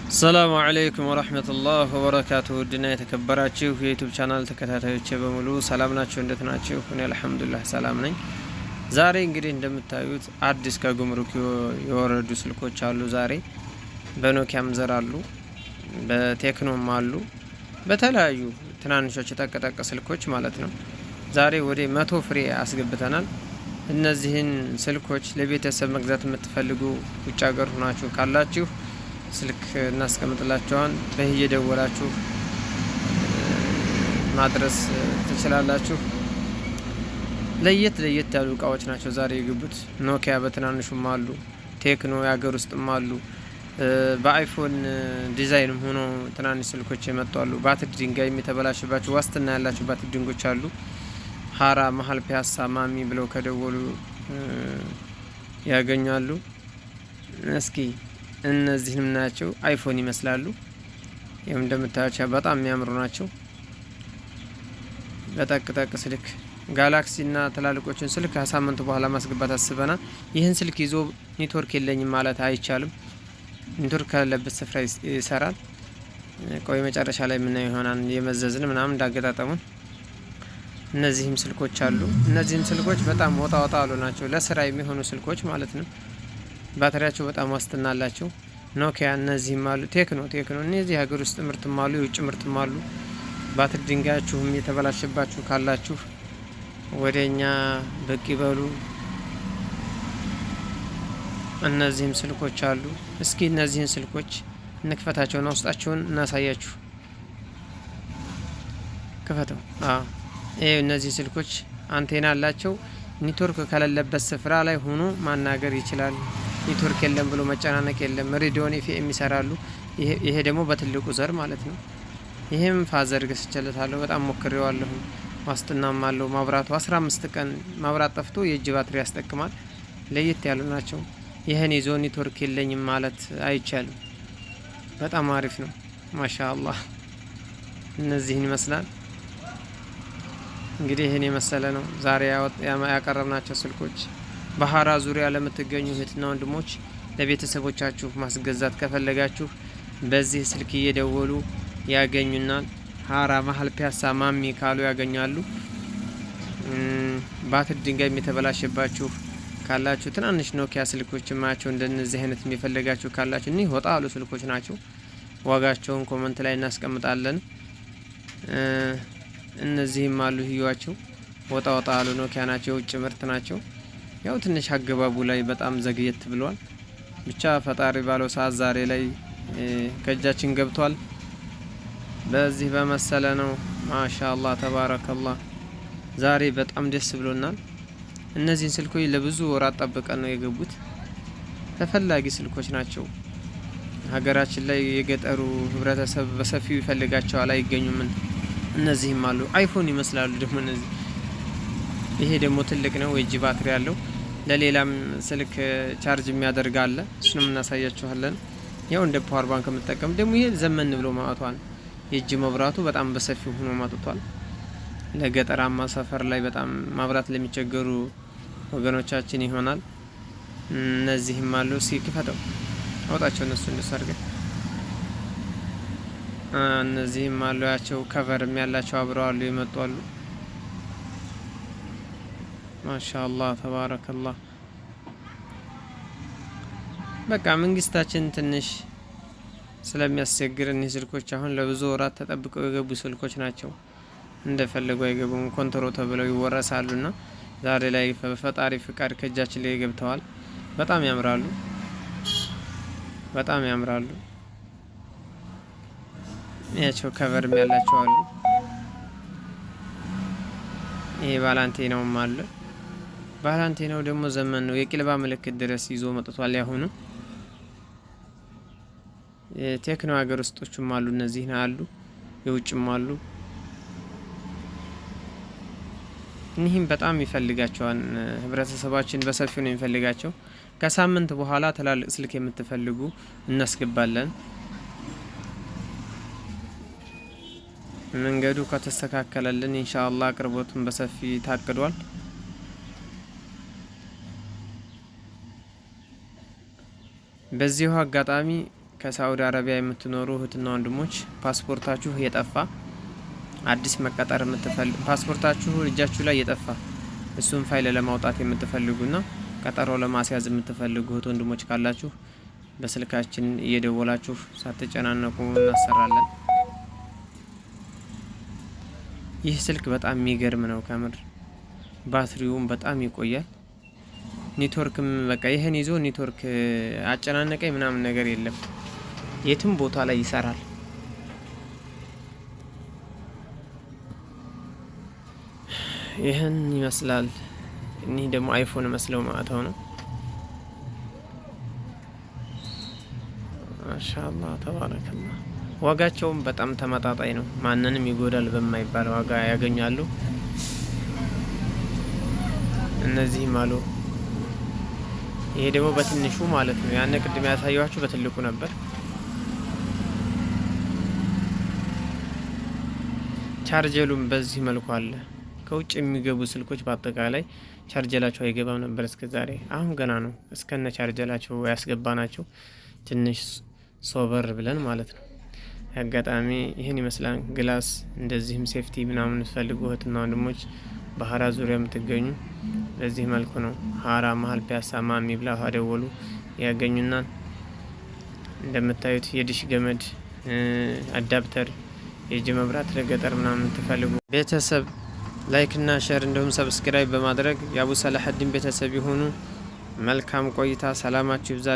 السلام عليكم ورحمة الله وبركاته. دنا يتكبراتشو في يوتيوب channel ተከታታዮቼ በሙሉ ሰላም ናችሁ? እንዴት ናችሁ? እኔ አልሐምዱሊላህ ሰላም ነኝ። ዛሬ እንግዲህ እንደምታዩት አዲስ ከጉምሩክ የወረዱ ስልኮች አሉ። ዛሬ በኖኪያም ዘር አሉ፣ በቴክኖም አሉ፣ በተለያዩ ትናንሾች የተጠቀጠቀ ስልኮች ማለት ነው። ዛሬ ወደ 100 ፍሬ አስገብተናል። እነዚህን ስልኮች ለቤተሰብ መግዛት የምትፈልጉ ውጭ ሀገር ሆናችሁ ካላችሁ ስልክ እናስቀምጥላችኋል። በየደወላችሁ ማድረስ ትችላላችሁ። ለየት ያሉ እቃዎች ናቸው ዛሬ የገቡት። ኖኪያ በትናንሹም አሉ፣ ቴክኖ ያገር ውስጥም አሉ። በአይፎን ዲዛይንም ሆኖ ትናንሽ ስልኮች የመጣሉ። ባትሪ ድንጋይ የተበላሽባቸው ዋስትና ያላቸው ባትሪ ድንጎች አሉ። ሀራ መሀል ፒያሳ ማሚ ብለው ከደወሉ ያገኛሉ። እስኪ እነዚህንም ናቸው። አይፎን ይመስላሉ። ይሄም እንደምታዩቸው በጣም የሚያምሩ ናቸው። በጠቅጠቅ ስልክ ጋላክሲ እና ትላልቆችን ስልክ ከሳምንቱ በኋላ ማስገባት አስበናል። ይህን ስልክ ይዞ ኔትወርክ የለኝም ማለት አይቻልም። ኔትወርክ ካለበት ስፍራ ይሰራል። ቆይ መጨረሻ ላይ ምን ይሆናል የመዘዝን ምናምን እንዳገጣጠሙን። እነዚህም ስልኮች አሉ። እነዚህም ስልኮች በጣም ወጣ አሉ ናቸው። ለስራ የሚሆኑ ስልኮች ማለት ነው። ባትሪያቸው በጣም ዋስትና አላቸው። ኖኪያ እነዚህም አሉ። ቴክኖ እነዚህ ሀገር ውስጥ ምርትም አሉ፣ የውጭ ምርትም አሉ። ባትሪ ድንጋያችሁም የተበላሸባችሁ ካላችሁ ወደኛ ብቅ ይበሉ። እነዚህም ስልኮች አሉ። እስኪ እነዚህን ስልኮች እንክፈታቸውና ውስጣቸውን እናሳያችሁ። ክፈተው። እነዚህ ስልኮች አንቴና አላቸው። ኔትወርክ ከሌለበት ስፍራ ላይ ሆኖ ማናገር ይችላል። ኔትወርክ የለም ብሎ መጨናነቅ የለም። ሬዲዮን ኤፍኤም ይሰራሉ። ይሄ ደግሞ በትልቁ ዘር ማለት ነው። ይሄም ፋዘር ገዝቼለታለሁ። በጣም ሞክሬዋለሁ። ዋስትናም አለው። ማብራቱ 15 ቀን ማብራት ጠፍቶ የእጅ ባትሪ ያስጠቅማል። ለየት ያሉ ናቸው። ይሄን ይዞ ኔትወርክ የለኝም ማለት አይቻልም። በጣም አሪፍ ነው። ማሻአላህ። እነዚህን ይመስላል እንግዲህ ይሄን የመሰለ ነው ዛሬ ያቀረብናቸው ስልኮች። በሀራ ዙሪያ ለምትገኙ እህትና ወንድሞች ለቤተሰቦቻችሁ ማስገዛት ከፈለጋችሁ በዚህ ስልክ እየደወሉ ያገኙናል። ሀራ መሀል ፒያሳ ማሚ ካሉ ያገኛሉ። ባትሪ ድንጋይ የተበላሸባችሁ ካላችሁ ትናንሽ ኖኪያ ስልኮች ማያቸው እንደነዚህ አይነት የሚፈልጋችሁ ካላችሁ እኒህ ወጣ ያሉ ስልኮች ናቸው። ዋጋቸውን ኮመንት ላይ እናስቀምጣለን። እነዚህም አሉ ህዩዋቸው ወጣ ያሉ ኖኪያ ናቸው። የውጭ ምርት ናቸው። ያው ትንሽ አገባቡ ላይ በጣም ዘግየት ብሏል። ብቻ ፈጣሪ ባለው ሰዓት ዛሬ ላይ ከእጃችን ገብቷል። በዚህ በመሰለ ነው። ማሻአላህ ተባረከላህ። ዛሬ በጣም ደስ ብሎናል። እነዚህን ስልኮች ለብዙ ወራት ጠብቀን ነው የገቡት። ተፈላጊ ስልኮች ናቸው። ሀገራችን ላይ የገጠሩ ህብረተሰብ በሰፊው ይፈልጋቸዋል፣ አይገኙም። እነዚህም አሉ። አይፎን ይመስላሉ ደግሞ እነዚህ። ይሄ ደግሞ ትልቅ ነው፣ የእጅ ባትሪ ያለው። ለሌላም ስልክ ቻርጅ የሚያደርግ አለ። እሱንም እናሳያችኋለን። ያው እንደ ፓወር ባንክ የምጠቀም ደግሞ ይሄ ዘመን ብሎ ማውጣቷል። የእጅ መብራቱ በጣም በሰፊው ሆኖ ማጥቷል። ለገጠራማ ሰፈር ላይ በጣም ማብራት ለሚቸገሩ ወገኖቻችን ይሆናል። እነዚህም አሉ። ሲክፈተው አውጣቸው እነሱ እንደሰርገ እነዚህም አሉ። ያቸው ከቨርም ያላቸው አብረው አሉ፣ የመጡ አሉ። ማሻአላህ ተባረከላህ። በቃ መንግስታችን ትንሽ ስለሚያስቸግር እነዚህ ስልኮች አሁን ለብዙ ወራት ተጠብቀው የገቡ ስልኮች ናቸው። እንደፈለጉ አይገቡም፣ ኮንትሮ ተብለው ይወረሳሉና ዛሬ ላይ በፈጣሪ ፍቃድ ከእጃችን ላይ ገብተዋል። በጣም ያምራሉ። ያቸው ከቨርም ያላቸው አሉ። ይሄ ባላንቴናውም አለ። ባላንቴናው ደግሞ ዘመን ነው። የቂልባ ምልክት ድረስ ይዞ መጥቷል። ያሁኑ የቴክኖ ሀገር ውስጦችም አሉ። እነዚህ አሉ፣ የውጭም አሉ። እኒህም በጣም ይፈልጋቸዋል ህብረተሰባችን በሰፊው ነው የሚፈልጋቸው። ከሳምንት በኋላ ትላልቅ ስልክ የምትፈልጉ እናስገባለን። መንገዱ ከተስተካከለልን ኢንሻአላህ አቅርቦቱን በሰፊ ታቅዷል። በዚሁ አጋጣሚ ከሳውዲ አረቢያ የምትኖሩ እህትና ወንድሞች ፓስፖርታችሁ የጠፋ አዲስ መቀጠር የምትፈልጉ ፓስፖርታችሁ እጃችሁ ላይ የጠፋ እሱን ፋይል ለማውጣት የምትፈልጉና ቀጠሮ ለማስያዝ የምትፈልጉ እህት ወንድሞች ካላችሁ በስልካችን እየደወላችሁ ሳትጨናነቁ እናሰራለን። ይህ ስልክ በጣም የሚገርም ነው ከምር ባትሪውም በጣም ይቆያል። ኔትወርክም በቃ ይሄን ይዞ ኔትወርክ አጨናነቀኝ ምናምን ነገር የለም። የትም ቦታ ላይ ይሰራል። ይህን ይመስላል። እኒህ ደግሞ አይፎን መስለው ማዕተው ነው። ማሻአላህ ተባረከላህ። ዋጋቸውም በጣም ተመጣጣኝ ነው። ማንንም ይጎዳል በማይባል ዋጋ ያገኛሉ። እነዚህም አሉ። ይሄ ደግሞ በትንሹ ማለት ነው። ያነ ቅድም ያሳየኋችሁ በትልቁ ነበር። ቻርጀሉም በዚህ መልኩ አለ። ከውጭ የሚገቡ ስልኮች በአጠቃላይ ቻርጀላቸው አይገባም ነበር እስከዛሬ። አሁን ገና ነው እስከነ ቻርጀላቸው ያስገባናቸው ትንሽ ሶበር ብለን ማለት ነው። አጋጣሚ ይህን ይመስላል። ግላስ እንደዚህም ሴፍቲ ምናምን ፈልጉ እህትና ወንድሞች በሀራ ዙሪያ የምትገኙ በዚህ መልኩ ነው። ሀራ መሀል ፒያሳ ማሚ ብላ ደወሉ ያገኙናል። እንደምታዩት የዲሽ ገመድ አዳፕተር የእጅ መብራት ለገጠር ምናምን ትፈልጉ ቤተሰብ ላይክ እና ሼር እንዲሁም ሰብስክራይብ በማድረግ የአቡ ሰላሐዲን ቤተሰብ ይሁኑ። መልካም ቆይታ። ሰላማችሁ ይብዛል።